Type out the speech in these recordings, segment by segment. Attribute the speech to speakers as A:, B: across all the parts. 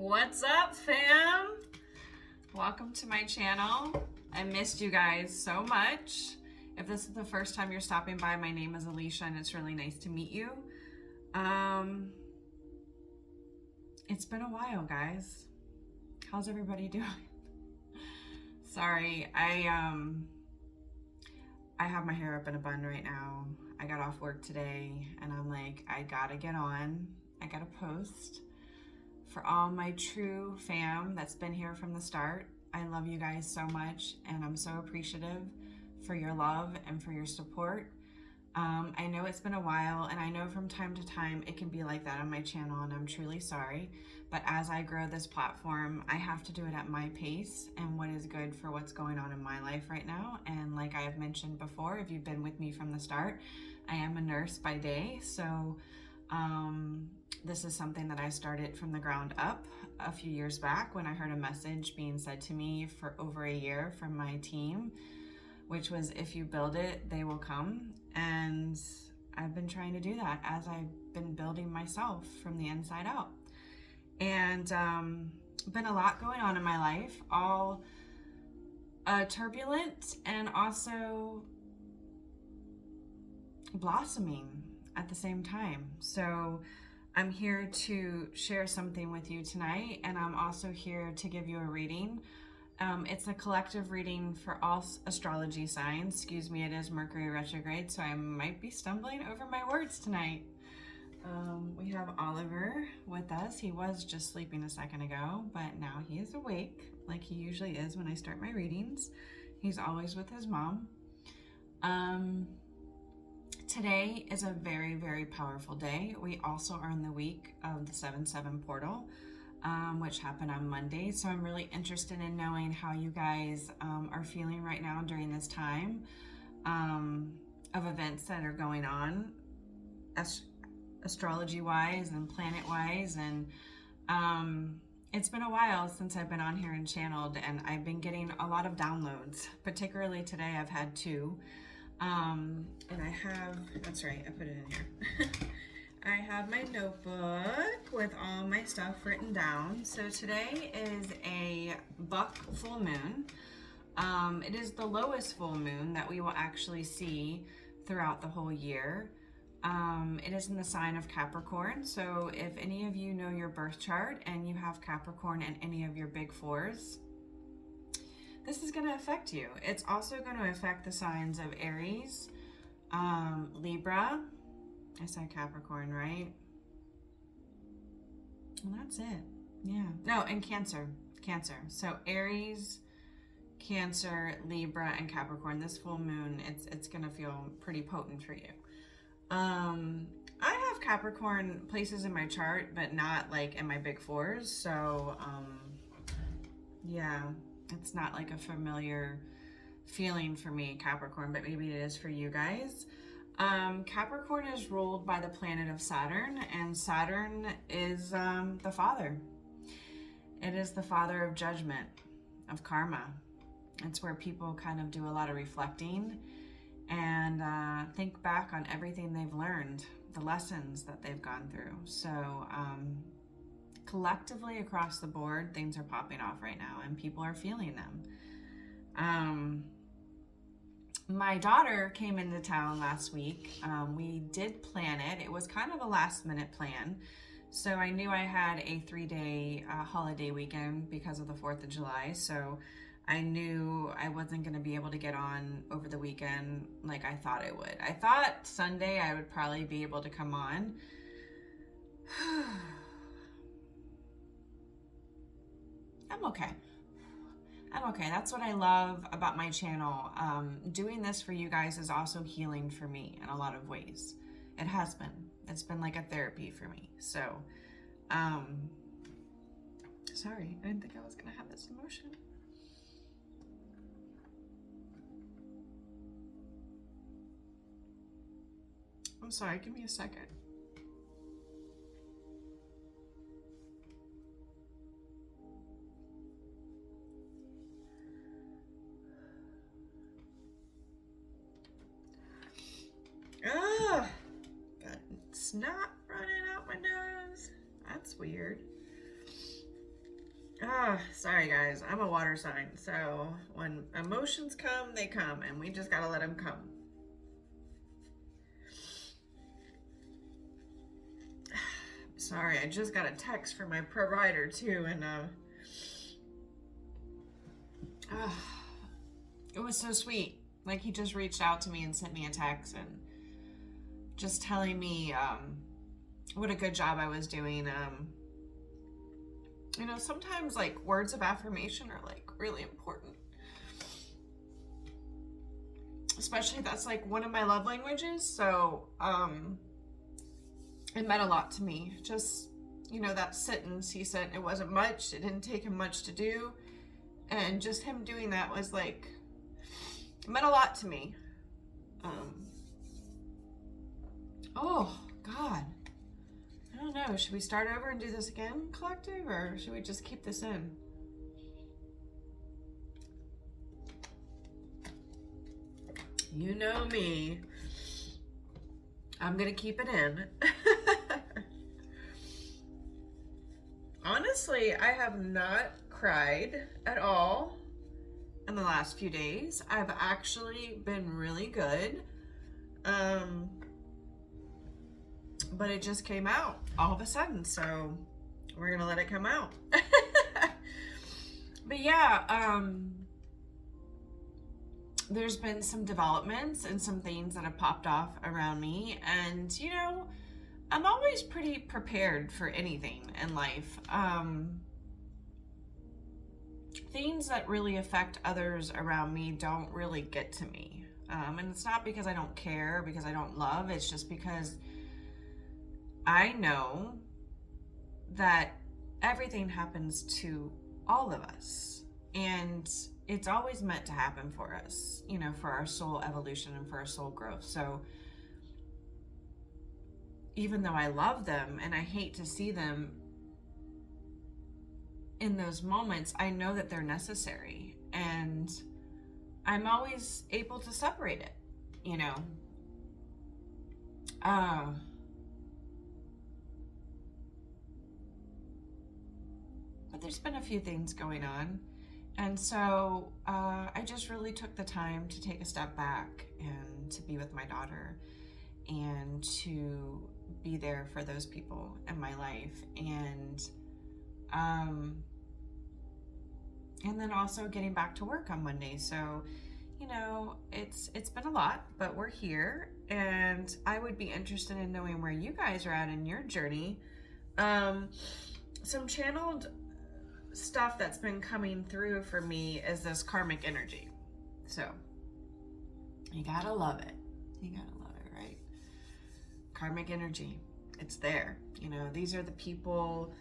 A: What's up, fam? Welcome to my channel. I missed you guys so much. If this is the first time you're stopping by, my name is Alicia and it's really nice to meet you. It's been a while, guys. How's everybody doing? Sorry, I have my hair up in a bun right now. I got off work today and I'm like, I gotta get on. I gotta post. For all my true fam that's been here from the start, I love you guys so much and I'm so appreciative for your love and for your support. I know it's been a while and I know from time to time it can be like that on my channel and I'm truly sorry. But as I grow this platform, I have to do it at my pace and what is good for what's going on in my life right now. And like I have mentioned before, if you've been with me from the start, I am a nurse by day. So this is something that I started from the ground up a few years back when I heard a message being said to me for over a year from my team, which was, if you build it, they will come. And I've been trying to do that as I've been building myself from the inside out. And been a lot going on in my life, all turbulent and also blossoming at the same time. So I'm here to share something with you tonight, and I'm also here to give you a reading. It's a collective reading for all astrology signs. Excuse me, it is Mercury retrograde, so I might be stumbling over my words tonight. We have Oliver with us. He was just sleeping a second ago, but now he is awake, like he usually is when I start my readings. He's always with his mom. Today is a very, very powerful day. We also are in the week of the 7/7 portal, which happened on Monday. So I'm really interested in knowing how you guys are feeling right now during this time of events that are going on, astrology-wise and planet-wise. And it's been a while since I've been on here and channeled, and I've been getting a lot of downloads. Particularly today, I've had two. And I have, that's right, I put it in here. I have my notebook with all my stuff written down. So today is a buck full moon. It is the lowest full moon that we will actually see throughout the whole year. It is in the sign of Capricorn. So if any of you know your birth chart and you have Capricorn in any of your big fours, this is going to affect you. It's also going to affect the signs of Aries, Libra. I said Capricorn, right? Well, that's it. Yeah. No, and Cancer. Cancer. So Aries, Cancer, Libra, and Capricorn. This full moon, it's going to feel pretty potent for you. I have Capricorn places in my chart, but not like in my big fours. So, yeah. It's not like a familiar feeling for me, Capricorn, but maybe it is for you guys. Capricorn is ruled by the planet of Saturn, and Saturn is the father. It is the father of judgment, of karma. It's where people kind of do a lot of reflecting and think back on everything they've learned, the lessons that they've gone through. So, collectively across the board, things are popping off right now and people are feeling them. My daughter came into town last week. We did plan it. It was kind of a last minute plan. So I knew I had a 3-day holiday weekend because of the 4th of July. So I knew I wasn't going to be able to get on over the weekend like I thought I would. I thought Sunday I would probably be able to come on. I'm okay. I'm okay. That's what I love about my channel. Doing this for you guys is also healing for me in a lot of ways. It has been. It's been like a therapy for me. So, sorry, I didn't think I was going to have this emotion. I'm sorry, give me a second. Ugh, got snot running out my nose. That's weird. Sorry guys, I'm a water sign, so when emotions come, they come, and we just gotta let them come. Sorry, I just got a text from my provider too, and it was so sweet. Like, he just reached out to me and sent me a text and just telling me what a good job I was doing. You know, sometimes like words of affirmation are like really important, especially that's like one of my love languages. So it meant a lot to me. Just, you know, that sentence he said, it wasn't much, it didn't take him much to do, and just him doing that was like, it meant a lot to me. Oh God, I don't know, should we start over and do this again, collective, or should we just keep this in? You know me, I'm gonna keep it in. Honestly, I have not cried at all in the last few days. I've actually been really good. But it just came out all of a sudden, so we're gonna let it come out. But yeah, there's been some developments and some things that have popped off around me, and you know, I'm always pretty prepared for anything in life. Things that really affect others around me don't really get to me. And it's not because I don't care, because I don't love, it's just because I know that everything happens to all of us, and it's always meant to happen for us, you know, for our soul evolution and for our soul growth. So even though I love them and I hate to see them in those moments, I know that they're necessary, and I'm always able to separate it, you know. But there's been a few things going on, and so I just really took the time to take a step back and to be with my daughter and to be there for those people in my life, and then also getting back to work on Monday. So, you know, it's been a lot, but we're here, and I would be interested in knowing where you guys are at in your journey. Some channeled stuff that's been coming through for me is this karmic energy. So you gotta love it. You gotta love it, right? Karmic energy, it's there. You know, these are the people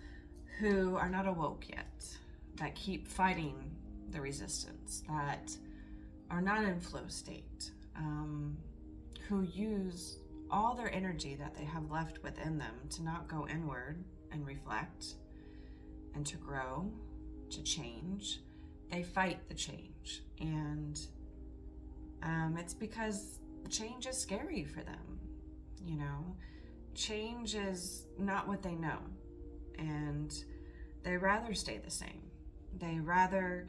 A: who are not awoke yet, that keep fighting the resistance, that are not in flow state, who use all their energy that they have left within them to not go inward and reflect and to grow, to change. They fight the change, and it's because change is scary for them. You know, change is not what they know, and they rather stay the same. They rather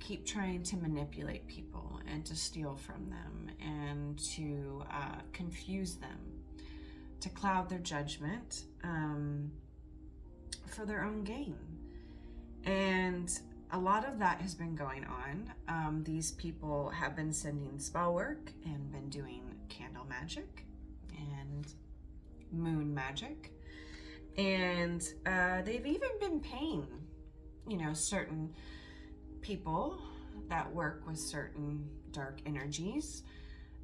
A: keep trying to manipulate people and to steal from them and to confuse them, to cloud their judgment for their own gain. And a lot of that has been going on. These people have been sending spell work and been doing candle magic and moon magic. And they've even been paying, you know, certain people that work with certain dark energies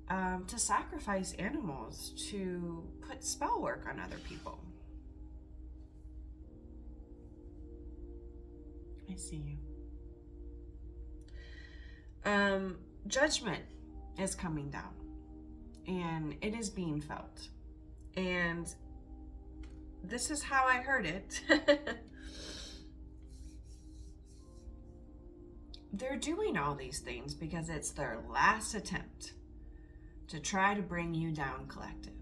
A: to sacrifice animals to put spell work on other people. I see you. Judgment is coming down, and it is being felt. And this is how I heard it. They're doing all these things because it's their last attempt to try to bring you down, collective.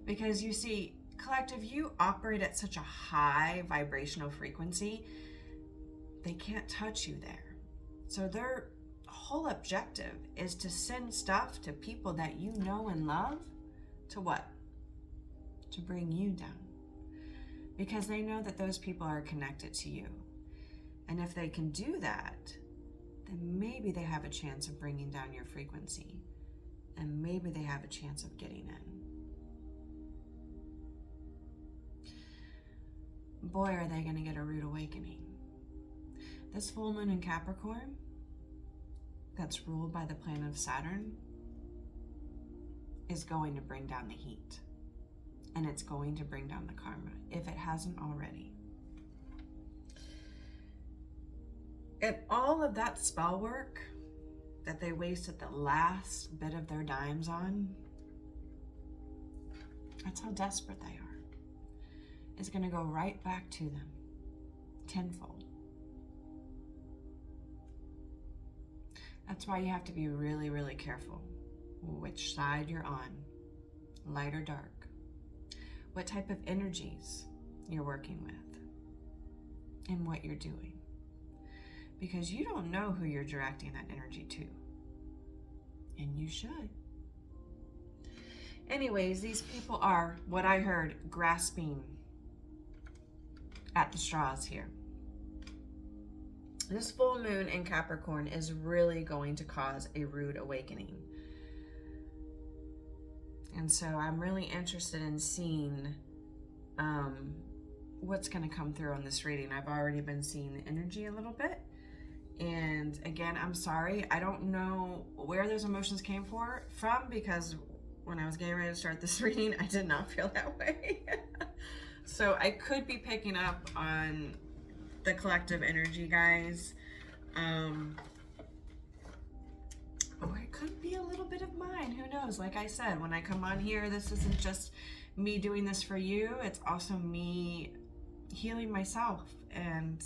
A: Because you see, collective, you operate at such a high vibrational frequency. they can't touch you there. So their whole objective is to send stuff to people that you know and love to what? To bring you down. Because they know that those people are connected to you. And if they can do that, then maybe they have a chance of bringing down your frequency. And maybe they have a chance of getting in. Boy, are they going to get a rude awakening. This full moon in Capricorn, that's ruled by the planet of Saturn, is going to bring down the heat. And it's going to bring down the karma, if it hasn't already. And all of that spell work that they wasted the last bit of their dimes on, that's how desperate they are, is going to go right back to them, tenfold. That's why you have to be really, really careful which side you're on, light or dark. What type of energies you're working with, and what you're doing. Because you don't know who you're directing that energy to. And you should. Anyways, these people are, what I heard, grasping at the straws here. This full moon in Capricorn is really going to cause a rude awakening. And so I'm really interested in seeing what's going to come through on this reading. I've already been seeing the energy a little bit. And again, I'm sorry. I don't know where those emotions came from, because when I was getting ready to start this reading, I did not feel that way. So I could be picking up on the collective energy, guys. Or it could be a little bit of mine. Who knows? Like I said, when I come on here, this isn't just me doing this for you. It's also me healing myself. And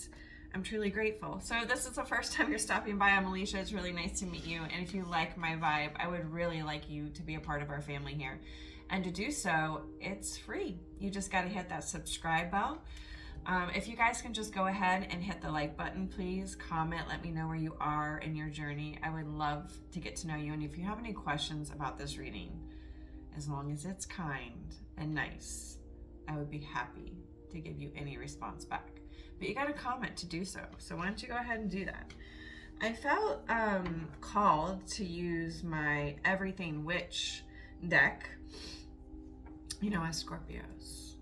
A: I'm truly grateful. So this is the first time you're stopping by. I'm Alicia. It's really nice to meet you. And if you like my vibe, I would really like you to be a part of our family here. And to do so, it's free. You just got to hit that subscribe bell. If you guys can just go ahead and hit the like button, please comment, let me know where you are in your journey. I would love to get to know you. And if you have any questions about this reading, as long as it's kind and nice, I would be happy to give you any response back. But you got to comment to do so. So why don't you go ahead and do that? I felt called to use my Everything Witch deck, you know, as Scorpios,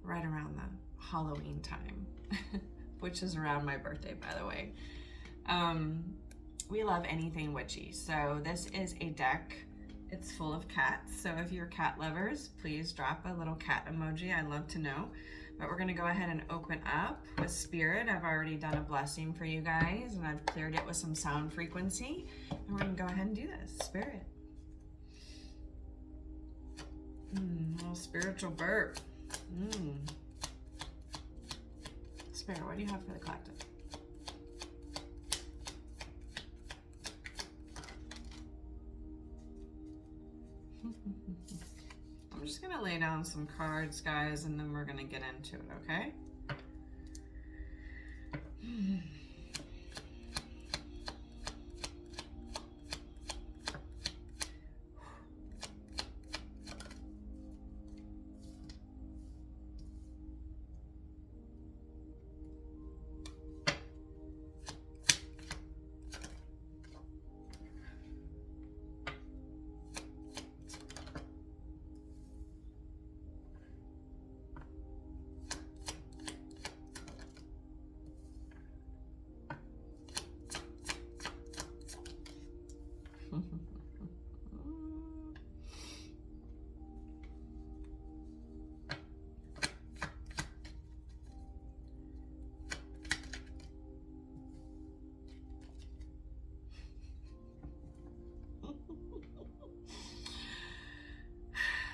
A: right around the Halloween time, which is around my birthday, by the way. We love anything witchy. So this is a deck. It's full of cats. So if you're cat lovers, please drop a little cat emoji. I'd love to know. But we're going to go ahead and open up with Spirit. I've already done a blessing for you guys, and I've cleared it with some sound frequency. And we're going to go ahead and do this. Spirit. Little spiritual burp. Spirit, what do you have for the collective? I'm just going to lay down some cards, guys, and then we're going to get into it, okay?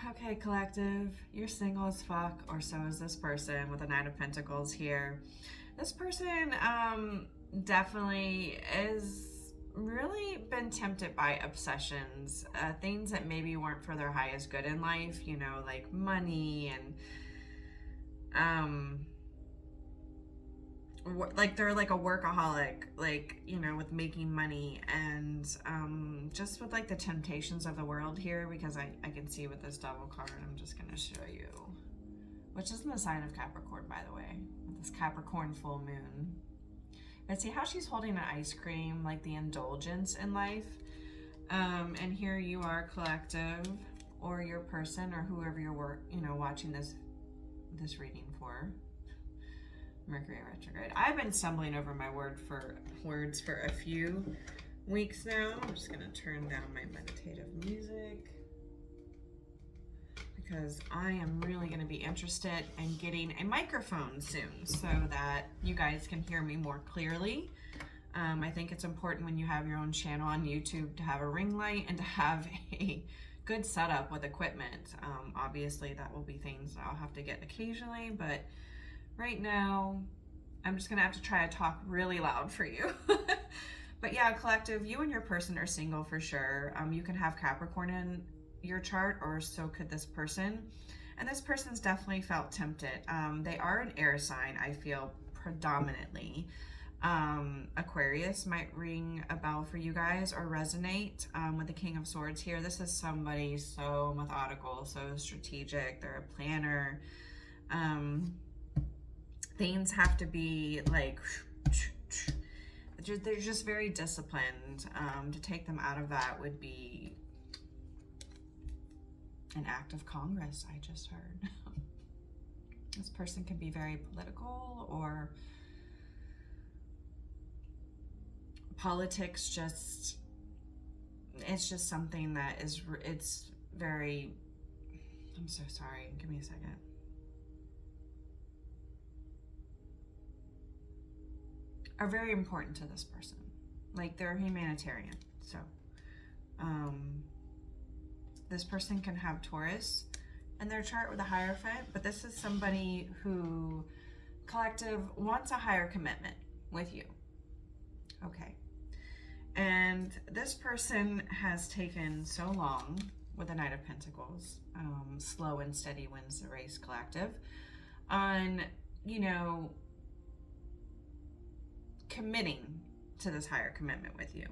A: Okay, collective, you're single as fuck, or so is this person with the Knight of Pentacles here. This person definitely is really been tempted by obsessions, things that maybe weren't for their highest good in life, you know, like money and like they're like a workaholic, like, you know, with making money, and just with like the temptations of the world here, because I can see with this devil card, I'm just gonna show you, which is in the sign of Capricorn, by the way, with this Capricorn full moon. But see how she's holding an ice cream, like the indulgence in life. And here you are, collective, or your person, or whoever you're watching this reading for. Mercury retrograde. I've been stumbling over my words for a few weeks now. I'm just gonna turn down my meditative music because I am really gonna be interested in getting a microphone soon so that you guys can hear me more clearly. I think it's important when you have your own channel on YouTube to have a ring light and to have a good setup with equipment. Obviously that will be things that I'll have to get occasionally, but right now I'm just gonna have to try to talk really loud for you. But yeah, collective, you and your person are single for sure. You can have Capricorn in your chart, or so could this person. And this person's definitely felt tempted. They are an air sign, I feel, predominantly. Aquarius might ring a bell for you guys or resonate with the King of Swords here. This is somebody so methodical, so strategic. They're a planner. Things have to be like, they're just very disciplined. To take them out of that would be an act of Congress, I just heard. This person can be very political, or politics it's just something that is, it's very, I'm so sorry, give me a second. Are very important to this person. Like, they're humanitarian. So, this person can have Taurus in their chart with a Hierophant, but this is somebody who, collective, wants a higher commitment with you. Okay. And this person has taken so long with the Knight of Pentacles, slow and steady wins the race, collective, on, you know, committing to this higher commitment with you.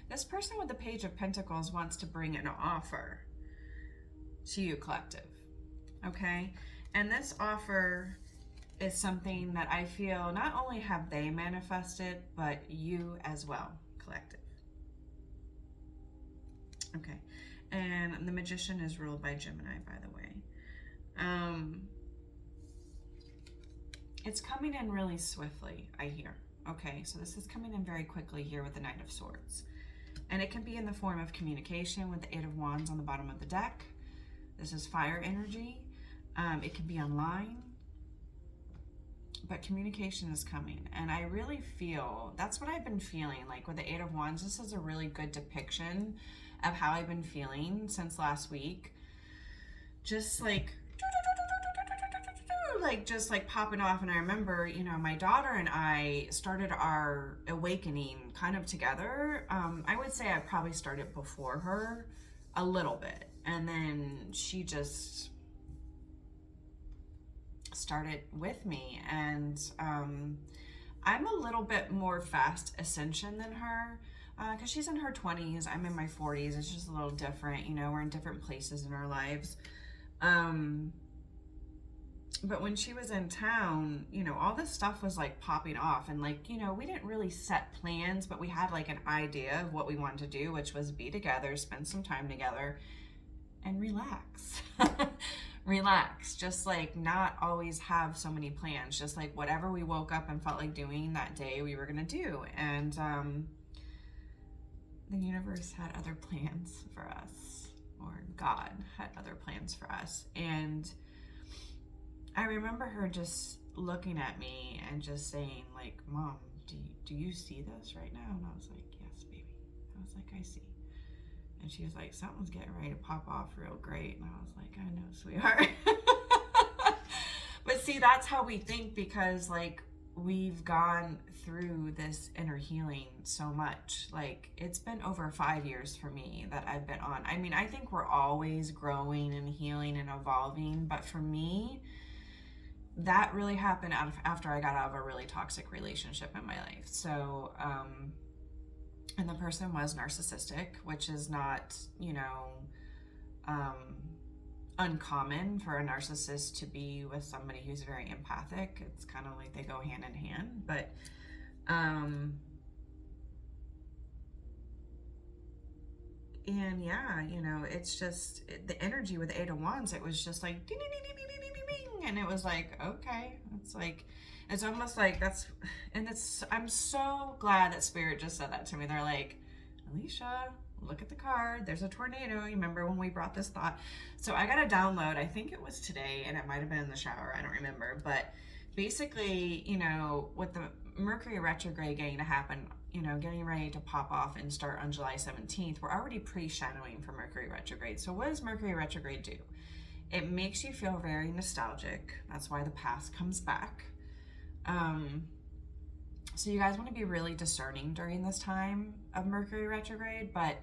A: This person with the Page of Pentacles wants to bring an offer to you, collective, okay? And this offer is something that I feel not only have they manifested, but you as well, collective. Okay, and the Magician is ruled by Gemini, by the way. It's coming in really swiftly, I hear. Okay, so this is coming in very quickly here with the Knight of Swords. And it can be in the form of communication with the Eight of Wands on the bottom of the deck. This is fire energy. It can be online. But communication is coming. And I really feel, that's what I've been feeling. Like with the Eight of Wands, this is a really good depiction of how I've been feeling since last week. Just like just like popping off. And I remember, you know, my daughter and I started our awakening kind of together. I would say I probably started before her a little bit, and then she just started with me. And I'm a little bit more fast ascension than her, because she's in her 20s, I'm in my 40s. It's just a little different, you know, we're in different places in our lives. But when she was in town, you know, all this stuff was like popping off, and like, you know, we didn't really set plans, but we had like an idea of what we wanted to do, which was be together, spend some time together, and relax. Relax, just like not always have so many plans, just like whatever we woke up and felt like doing that day, we were gonna do. And the universe had other plans for us, or God had other plans for us. And I remember her just looking at me and just saying like, Mom, do you see this right now? And I was like, yes, baby. I was like, I see. And she was like, something's getting ready to pop off real great. And I was like, I know, sweetheart. But see, that's how we think, because like we've gone through this inner healing so much. Like, it's been over 5 years for me that I've been on. I mean, I think we're always growing and healing and evolving, but for me, that really happened after I got out of a really toxic relationship in my life. So, and the person was narcissistic, which is not, uncommon for a narcissist to be with somebody who's very empathic. It's kind of like they go hand in hand. But and yeah, it's just the energy with the Eight of Wands. It was just like ding, ding, ding, ding, ding, ding, ding, and it was like, okay, it's almost like I'm so glad that Spirit just said that to me. They're like, Alicia, look at the card. There's a tornado. You remember when we brought this thought? So I got a download. I think it was today, and it might have been in the shower. I don't remember. But basically, with the Mercury retrograde getting to happen, getting ready to pop off and start on July 17th, we're already pre-shadowing for Mercury retrograde. So what does Mercury retrograde do? It makes you feel very nostalgic. That's why the past comes back. So you guys want to be really discerning during this time of Mercury retrograde, but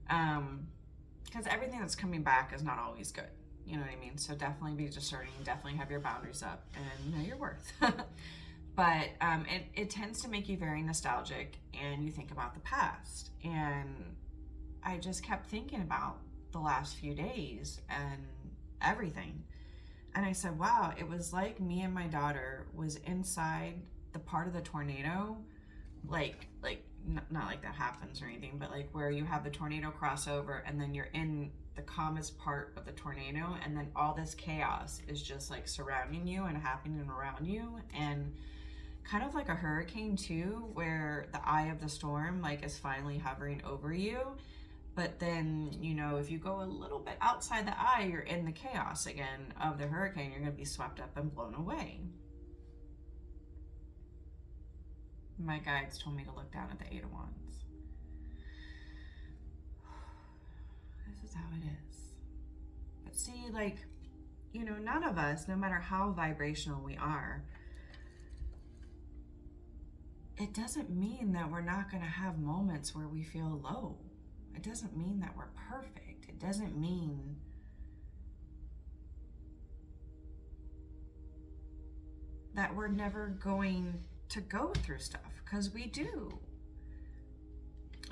A: because everything that's coming back is not always good. You know what I mean? So definitely be discerning, definitely have your boundaries up and know your worth. But it tends to make you very nostalgic and you think about the past. And I just kept thinking about the last few days and everything. And I said, wow, it was like me and my daughter was inside the part of the tornado, like not like that happens or anything, but like where you have the tornado crossover and then you're in the calmest part of the tornado, and then all this chaos is just like surrounding you and happening around you, and kind of like a hurricane too, where the eye of the storm like is finally hovering over you. But then, if you go a little bit outside the eye, you're in the chaos again of the hurricane. You're going to be swept up and blown away. My guides told me to look down at the Eight of Wands. This is how it is. But see, none of us, no matter how vibrational we are, it doesn't mean that we're not going to have moments where we feel low. It doesn't mean that we're perfect. It doesn't mean that we're never going to go through stuff, because we do.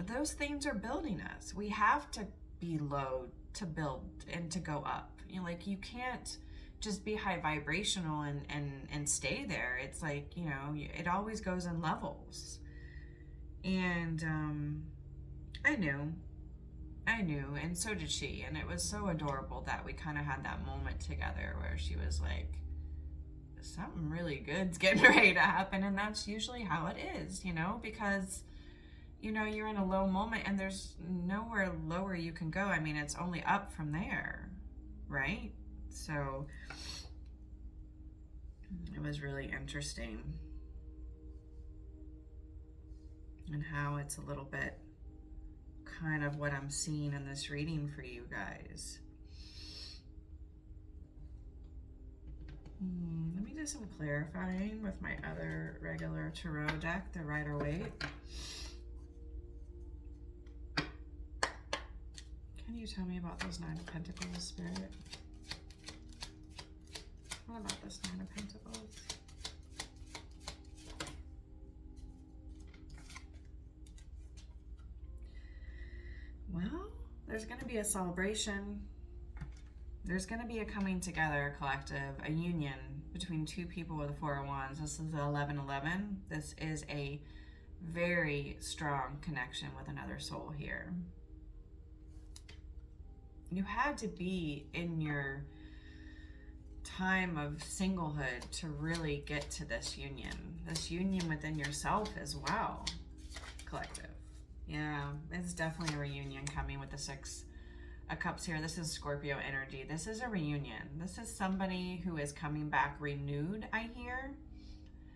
A: Those things are building us. We have to be low to build and to go up. You can't just be high vibrational and stay there. It's like, it always goes in levels. And I knew, and so did she. And it was so adorable that we kind of had that moment together where she was like, something really good's getting ready to happen. And that's usually how it is, because, you're in a low moment and there's nowhere lower you can go. I mean, it's only up from there, right? So it was really interesting. And how it's a little bit kind of what I'm seeing in this reading for you guys. Let me do some clarifying with my other regular tarot deck, the Rider-Waite. Can you tell me about those Nine of Pentacles, Spirit? What about this Nine of Pentacles? Well, there's going to be a celebration. There's going to be a coming together, collective, a union between two people with a Four of Wands. This is the 11-11. This is a very strong connection with another soul here. You had to be in your time of singlehood to really get to this union within yourself as well, collective. Yeah, it's definitely a reunion coming with the Six of Cups here. This is Scorpio energy. This is a reunion. This is somebody who is coming back renewed, I hear,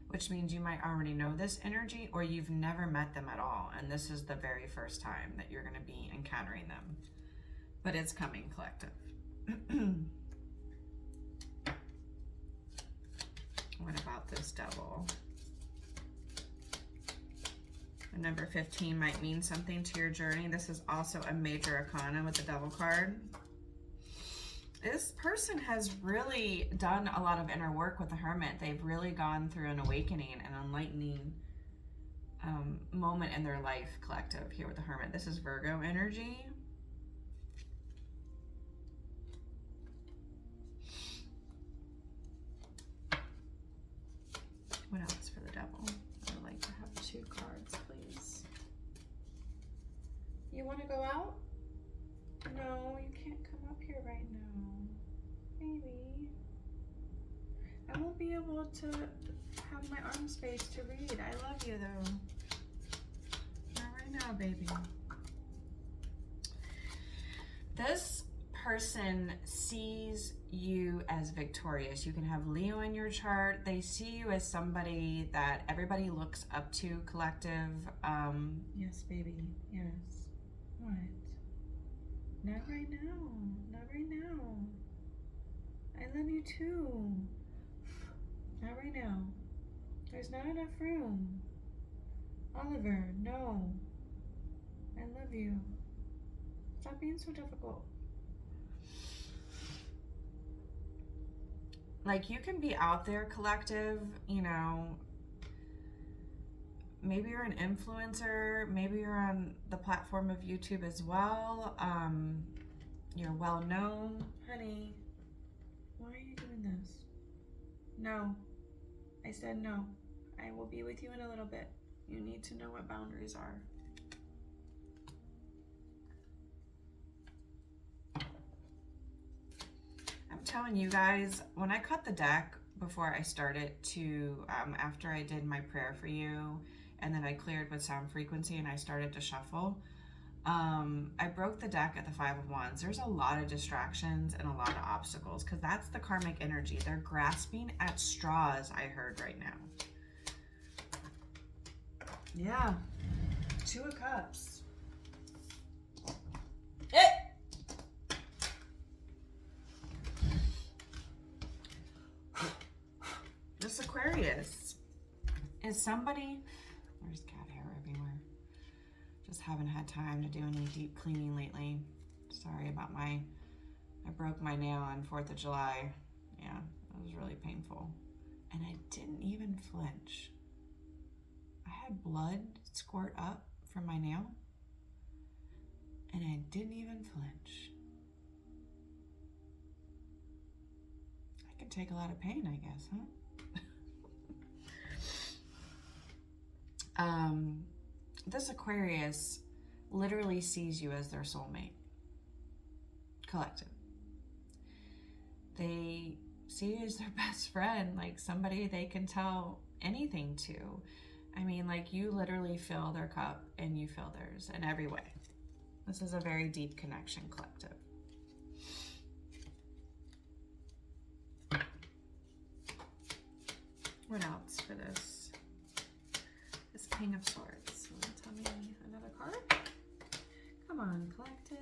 A: which means you might already know this energy or you've never met them at all. And this is the very first time that you're going to be encountering them. But it's coming, collective. What about this Devil? The number 15 might mean something to your journey. This is also a major arcana with the Devil card. This person has really done a lot of inner work with the Hermit. They've really gone through an awakening and enlightening moment in their life, collective, here with the Hermit. This is Virgo energy. What else for the Devil? I would like to have 2 cards, please. You want to go out? No, you can't come up here right now. Baby. I won't be able to have my arm space to read. I love you though. Not right now, baby. This person sees you as victorious. You can have Leo in your chart. They see you as somebody that everybody looks up to, collective. Yes, baby. Yes. What? Not right now. Not right now. I love you too. Not right now. There's not enough room. Oliver, no. I love you. Stop being so difficult. Like, you can be out there, collective, you know, maybe you're an influencer, maybe you're on the platform of YouTube as well. You're well known. Honey, why are you doing this? No. I said no. I will be with you in a little bit. You need to know what boundaries are. I'm telling you guys, when I cut the deck before I started to, after I did my prayer for you, and then I cleared with sound frequency and I started to shuffle, I broke the deck at the 5 of Wands. There's a lot of distractions and a lot of obstacles because that's the karmic energy. They're grasping at straws, I heard right now. Yeah. 2 of Cups. This Aquarius is somebody, there's cat hair everywhere. Just haven't had time to do any deep cleaning lately. Sorry about I broke my nail on 4th of July. Yeah, it was really painful. And I didn't even flinch. I had blood squirt up from my nail, and I didn't even flinch. I could take a lot of pain, I guess, huh? This Aquarius literally sees you as their soulmate, collective. They see you as their best friend, like somebody they can tell anything to. I mean, like, you literally fill their cup and you fill theirs in every way. This is a very deep connection, collective. What else for this? This King of Swords. You want to tell me another card? Come on, collective.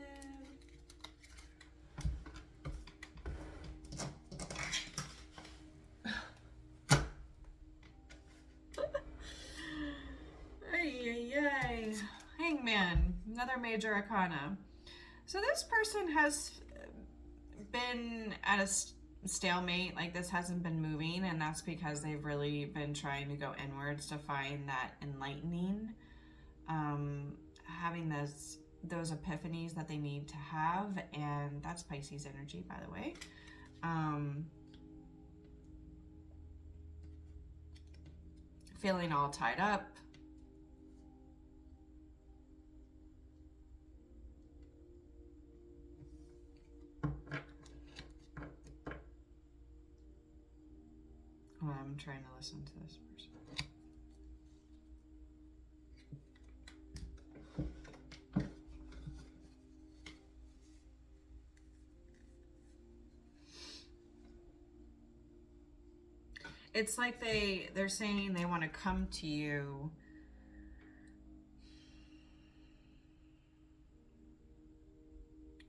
A: Ay. Hangman, another major arcana. So this person has been at a stalemate, like this hasn't been moving, and that's because they've really been trying to go inwards to find that enlightening, having those epiphanies that they need to have, and that's Pisces energy, by the way. Feeling all tied up. Oh, I'm trying to listen to this person. It's like they're saying they want to come to you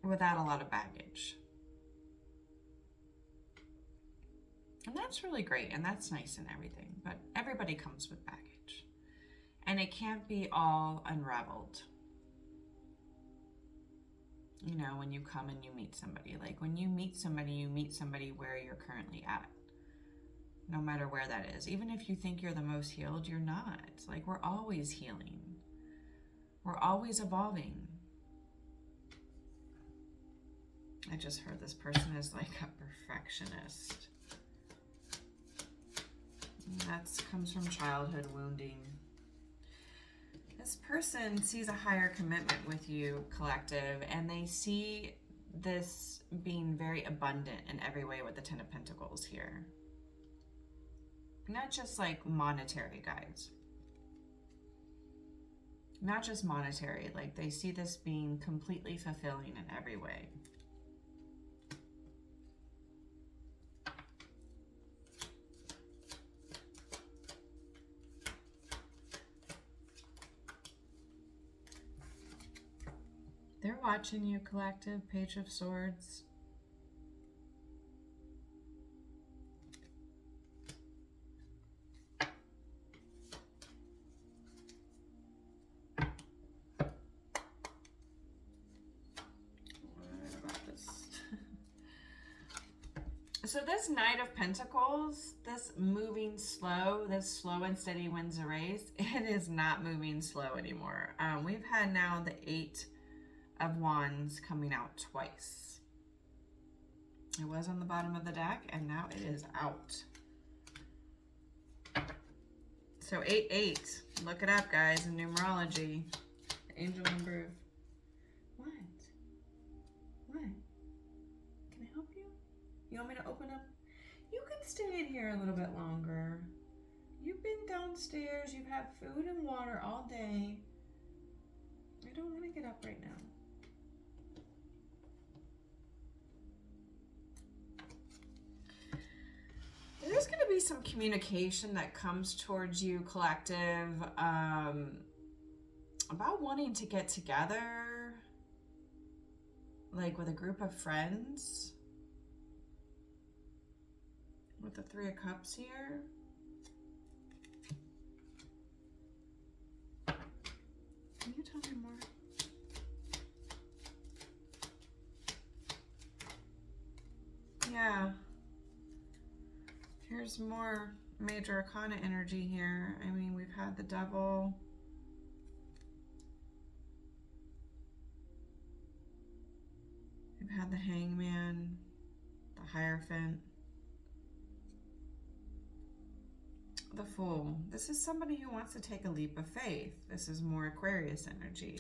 A: without a lot of baggage. And that's really great, and that's nice and everything, but everybody comes with baggage. And it can't be all unraveled. You know, when you come and you meet somebody, like when you meet somebody where you're currently at. No matter where that is. Even if you think you're the most healed, you're not. Like, we're always healing. We're always evolving. I just heard this person is like a perfectionist. That comes from childhood wounding. This person sees a higher commitment with you, collective, and they see this being very abundant in every way with the Ten of Pentacles here. Not just like monetary, guys. Not just monetary, like they see this being completely fulfilling in every way. They're watching you, collective. Page of Swords. So this Knight of Pentacles, this moving slow, this slow and steady wins a race, it is not moving slow anymore. We've had now the Eight of Wands coming out twice. It was on the bottom of the deck, and now it is out. So 8-8. Look it up, guys, in numerology. The angel number. What? What? Can I help you? You want me to open up? You can stay in here a little bit longer. You've been downstairs. You've had food and water all day. I don't want to get up right now. There's going to be some communication that comes towards you, collective, about wanting to get together, like with a group of friends. With the Three of Cups here. Can you tell me more? Yeah. Here's more major arcana energy here. I mean, we've had the Devil. We've had the Hangman, the Hierophant. The Fool. This is somebody who wants to take a leap of faith. This is more Aquarius energy.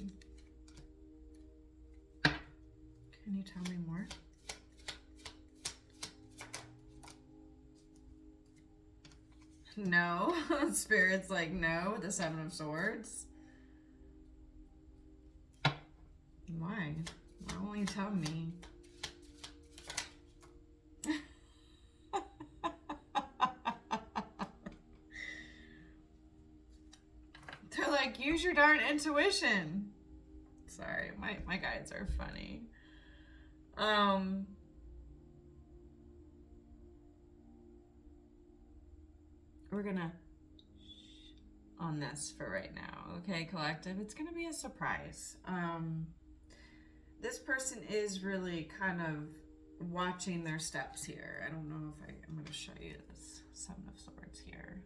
A: Can you tell me more? No. Spirit's like, no. The Seven of Swords. Why? Why won't you tell me? They're like, use your darn intuition. Sorry, my guides are funny. We're gonna on this for right now, okay, collective? It's gonna be a surprise. This person is really kind of watching their steps here. I don't know if I'm gonna show you this Seven of Swords here.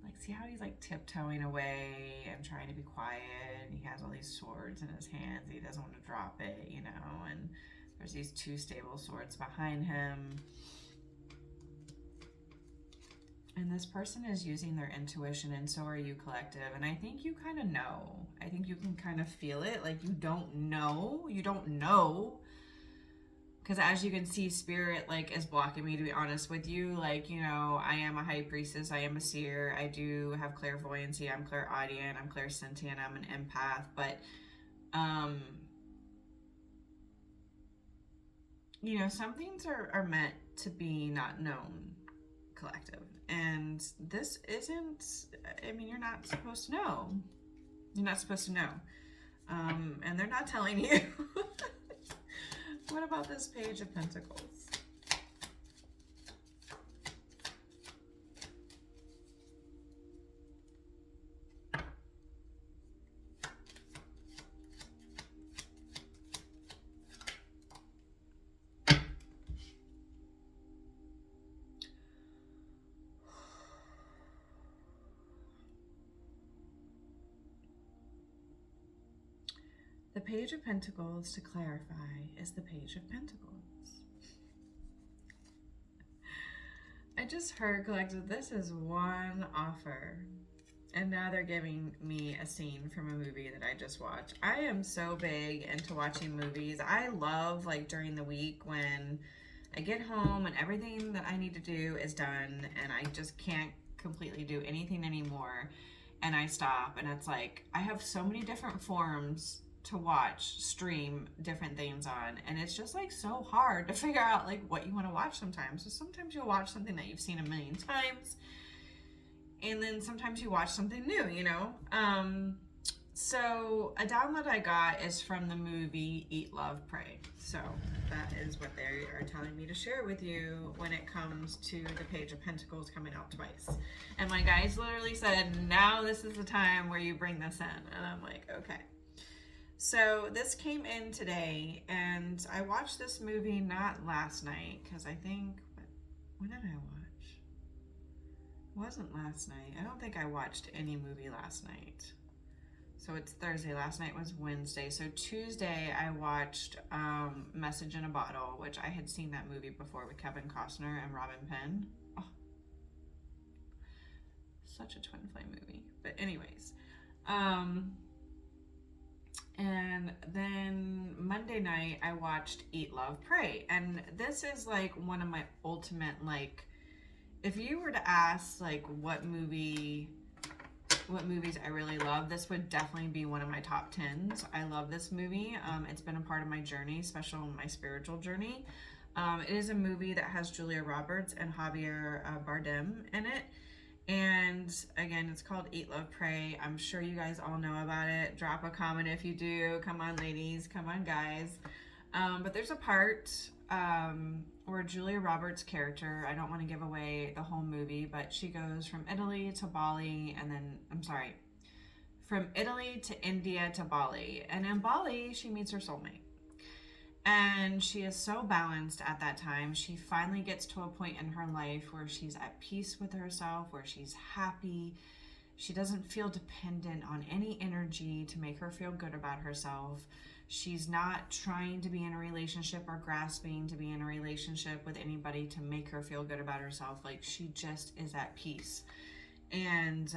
A: Like, see how he's like tiptoeing away and trying to be quiet, and he has all these swords in his hands. He doesn't want to drop it, you know, and there's these two stable swords behind him. And this person is using their intuition, and so are you, collective. And I think you kind of know. I think you can kind of feel it. Like, you don't know. You don't know. Because as you can see, Spirit, like, is blocking me, to be honest with you. Like, you know, I am a high priestess. I am a seer. I do have clairvoyancy. I'm clairaudient. I'm clairsentient. I'm an empath. But, you know, some things are meant to be not known, collective. And this isn't, I mean, you're not supposed to know. You're not supposed to know. And they're not telling you. What about this Page of Pentacles? The Page of Pentacles, to clarify, is the Page of Pentacles. I just heard, collective, this is one offer. And now they're giving me a scene from a movie that I just watched. I am so big into watching movies. I love, like, during the week when I get home and everything that I need to do is done and I just can't completely do anything anymore, and I stop, and it's like I have so many different forms to watch, stream different things on, and it's just like so hard to figure out like what you want to watch sometimes. So sometimes you'll watch something that you've seen a million times, and then sometimes you watch something new, you know. So a download I got is from the movie Eat, Love, Pray. So that is what they are telling me to share with you when it comes to the Page of Pentacles coming out twice. And my guys literally said, now this is the time where you bring this in. And I'm like, okay. So this came in today, and I watched this movie not last night, because I think, when did I watch? It wasn't last night. I don't think I watched any movie last night. So it's Thursday. Last night was Wednesday. So Tuesday I watched Message in a Bottle, which I had seen that movie before with Kevin Costner and Robin Penn. Oh, such a twin flame movie. But anyways, and then Monday night I watched Eat, Love, Pray. And this is like one of my ultimate, like, if you were to ask like what movies I really love, this would definitely be one of my top 10s. I love this movie. It's been a part of my journey, especially my spiritual journey. It is a movie that has Julia Roberts and Javier Bardem in it. And again, it's called Eat, Love, Pray. I'm sure you guys all know about it. Drop a comment if you do. Come on, ladies. Come on, guys. But there's a part where Julia Roberts' character, I don't want to give away the whole movie, but she goes from Italy to Bali, and then, from Italy to India to Bali. And in Bali, she meets her soulmate. And she is so balanced at that time. She finally gets to a point in her life where she's at peace with herself, where she's happy. She doesn't feel dependent on any energy to make her feel good about herself. She's not trying to be in a relationship or grasping to be in a relationship with anybody to make her feel good about herself. Like, she just is at peace. And,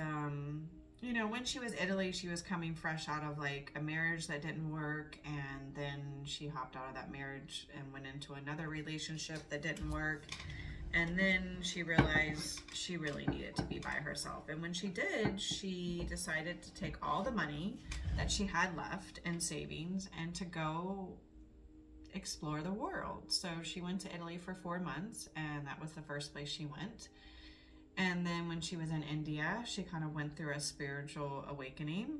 A: you know, when she was Italy, she was coming fresh out of like a marriage that didn't work. And then she hopped out of that marriage and went into another relationship that didn't work. And then she realized she really needed to be by herself. And when she did, she decided to take all the money that she had left in savings and to go explore the world. So she went to Italy for 4 months, and that was the first place she went. And then when she was in India, she kind of went through a spiritual awakening.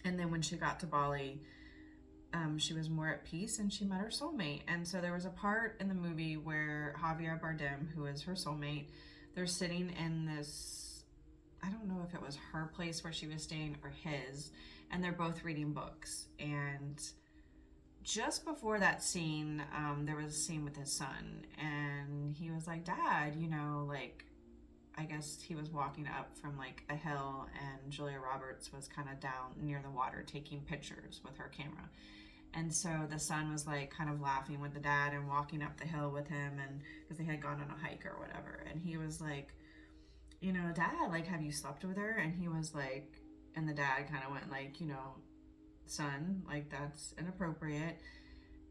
A: And then when she got to Bali, she was more at peace, and she met her soulmate. And so there was a part in the movie where Javier Bardem, who is her soulmate, they're sitting in this, I don't know if it was her place where she was staying or his, and they're both reading books. And just before that scene, there was a scene with his son, and he was like, Dad, you know, like, I guess he was walking up from like a hill, and Julia Roberts was kind of down near the water taking pictures with her camera. And so the son was like kind of laughing with the dad and walking up the hill with him, and because they had gone on a hike or whatever. And he was like, you know, Dad, like, have you slept with her? And he was like, and the dad kind of went like, you know, son, like, that's inappropriate.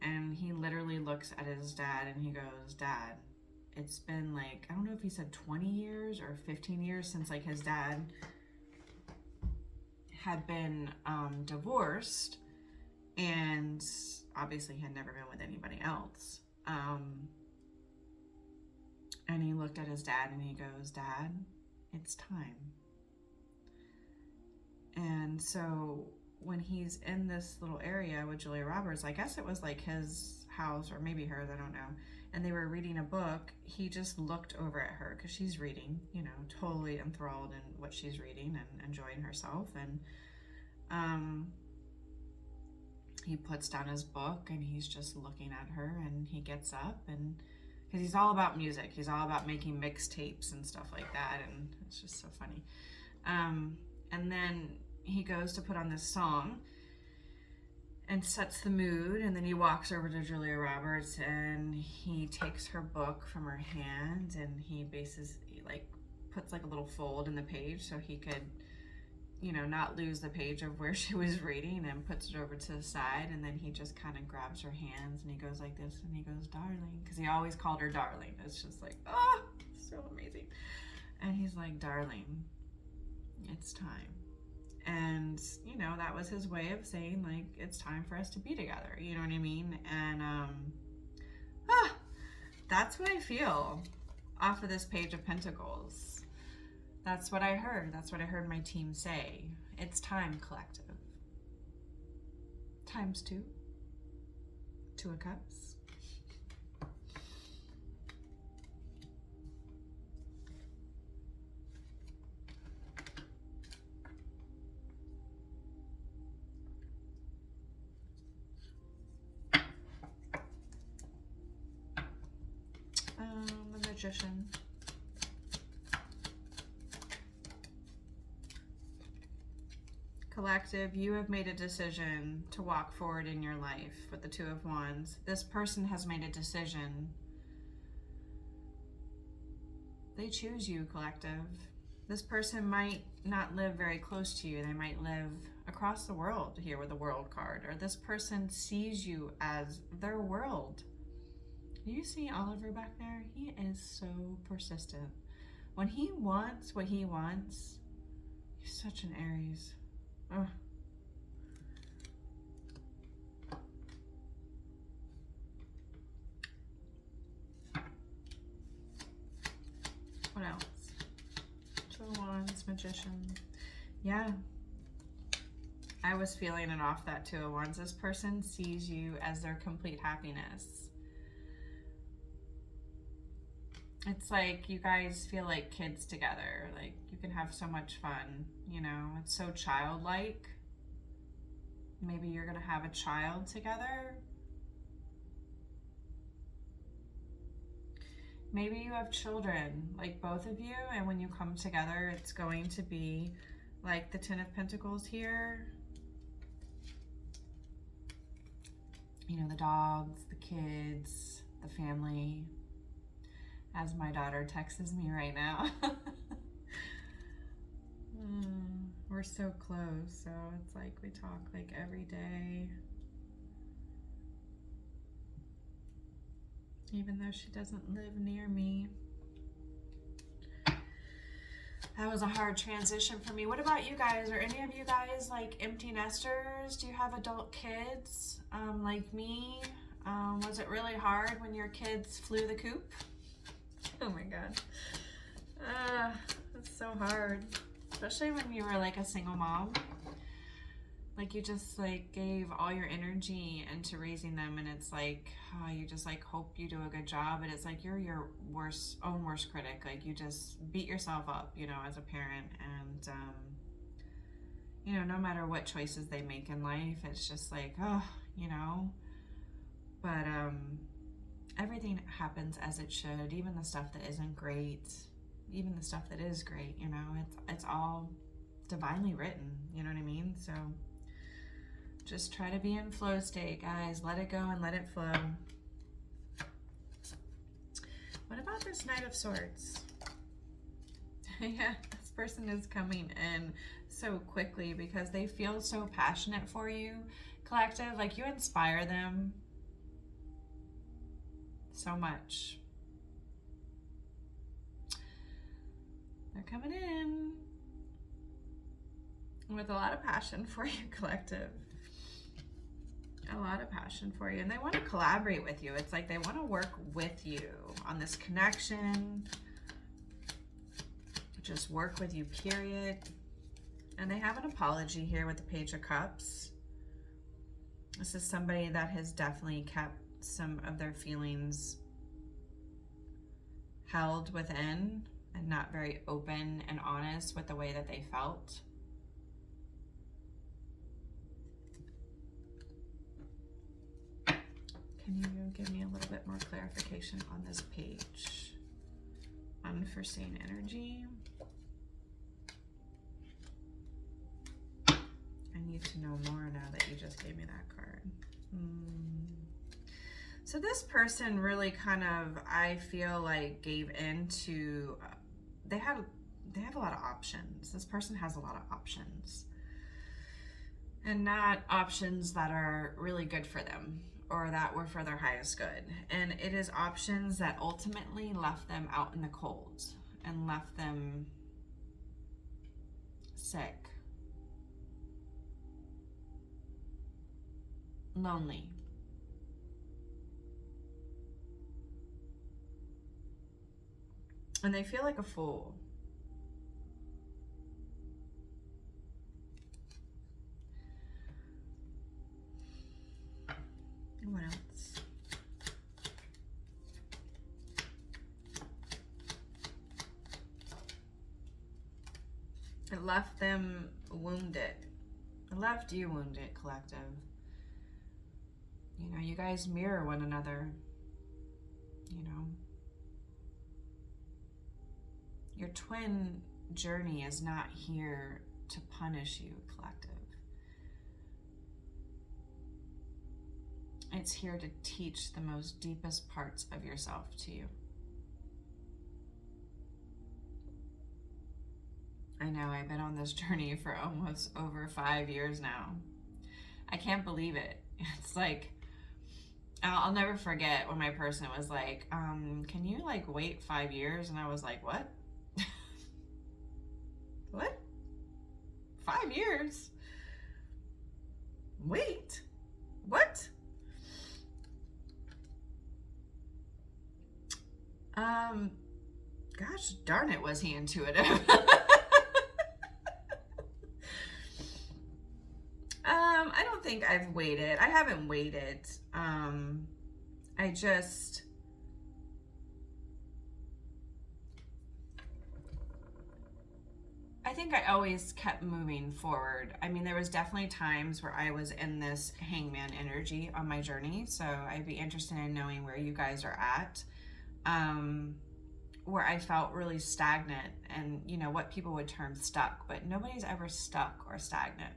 A: And he literally looks at his dad and he goes, Dad, it's been like, I don't know if he said 20 years or 15 years since like his dad had been divorced, and obviously had never been with anybody else. And he looked at his dad and he goes, Dad, it's time. And so when he's in this little area with Julia Roberts, I guess it was like his house or maybe hers, I don't know, and they were reading a book, he just looked over at her because she's reading, you know, totally enthralled in what she's reading and enjoying herself. And he puts down his book and he's just looking at her, and he gets up, and because he's all about music, he's all about making mixtapes and stuff like that, and it's just so funny. And then he goes to put on this song, and sets the mood. And then he walks over to Julia Roberts and he takes her book from her hand and he puts like a little fold in the page so he could, you know, not lose the page of where she was reading, and puts it over to the side. And then he just kind of grabs her hands and he goes like this and he goes, darling, because he always called her darling. It's just like, oh, so amazing. And he's like, darling, it's time. And, you know, that was his way of saying, like, it's time for us to be together. You know what I mean? And that's what I feel off of this Page of Pentacles. That's what I heard. That's what I heard my team say. It's time, collective. Times 2. 2 of Cups. The Magician. Collective, you have made a decision to walk forward in your life with the 2 of Wands. This person has made a decision. They choose you, collective. This person might not live very close to you. They might live across the world here with the World card. Or this person sees you as their world. You see Oliver back there? He is so persistent. When he wants what he wants, he's such an Aries. Oh. What else? 2 of Wands, Magician. Yeah. I was feeling it off that 2 of Wands. This person sees you as their complete happiness. It's like you guys feel like kids together. Like you can have so much fun, you know, it's so childlike. Maybe you're gonna have a child together. Maybe you have children, like both of you, and when you come together, it's going to be like the 10 of Pentacles here. You know, the dogs, the kids, the family. As my daughter texts me right now. We're so close, so it's like we talk like every day. Even though she doesn't live near me. That was a hard transition for me. What about you guys? Are any of you guys like empty nesters? Do you have adult kids like me? Was it really hard when your kids flew the coop? Oh my God. It's so hard. Especially when you were like a single mom. Like you just like gave all your energy into raising them, and it's like you just like hope you do a good job, and it's like you're your own worst critic. Like you just beat yourself up, you know, as a parent. And you know, no matter what choices they make in life, it's just like, oh, you know. But everything happens as it should, even the stuff that isn't great, even the stuff that is great, you know, it's all divinely written, you know what I mean? So just try to be in flow state, guys. Let it go and let it flow. What about this Knight of Swords? Yeah, this person is coming in so quickly because they feel so passionate for you, collective. Like you inspire them so much. They're coming in with a lot of passion for you, collective. A lot of passion for you. And they want to collaborate with you. It's like they want to work with you on this connection. Just work with you, period. And they have an apology here with the Page of Cups. This is somebody that has definitely kept some of their feelings held within and not very open and honest with the way that they felt. Can you give me a little bit more clarification on this page? Unforeseen energy. And need to know more now that you just gave me that card. So this person really kind of, I feel like, gave in to, they have a lot of options. This person has a lot of options. And not options that are really good for them or that were for their highest good. And it is options that ultimately left them out in the cold and left them sick, lonely. And they feel like a fool. What else? It left them wounded. It left you wounded, collective. You know, you guys mirror one another. You know, your twin journey is not here to punish you, collective. It's here to teach the most deepest parts of yourself to you. I know, I've been on this journey for almost over 5 years now. I can't believe it. It's like, I'll never forget when my person was like, can you like wait 5 years? And I was like, what? What? 5 years? Wait, what? Gosh darn it, was he intuitive? I don't think I've waited. I haven't waited. I think I always kept moving forward. I mean, there was definitely times where I was in this hangman energy on my journey. So I'd be interested in knowing where you guys are at. Where I felt really stagnant and, you know, what people would term stuck, but nobody's ever stuck or stagnant.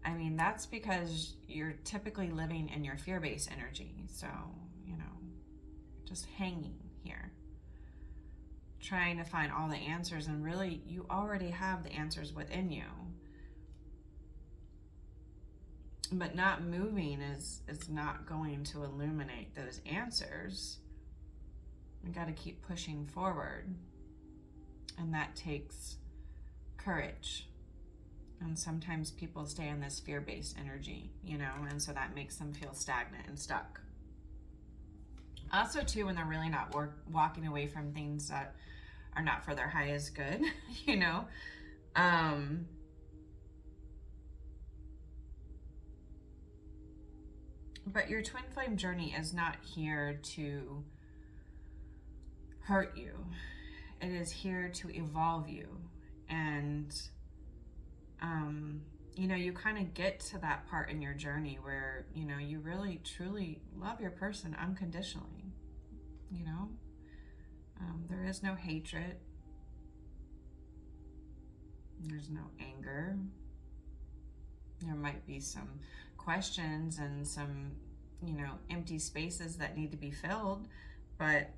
A: I mean, that's because you're typically living in your fear-based energy. So, you know, just hanging here, trying to find all the answers, and really you already have the answers within you. But not moving is not going to illuminate those answers. We got to keep pushing forward, and that takes courage. And sometimes people stay in this fear-based energy, you know, and so that makes them feel stagnant and stuck. Also, too, when they're really not walking away from things that are not for their highest good, you know. But your twin flame journey is not here to hurt you. It is here to evolve you. And you know, you kind of get to that part in your journey where, you know, you really truly love your person unconditionally. You know, there is no hatred, there's no anger. There might be some questions and some, you know, empty spaces that need to be filled, but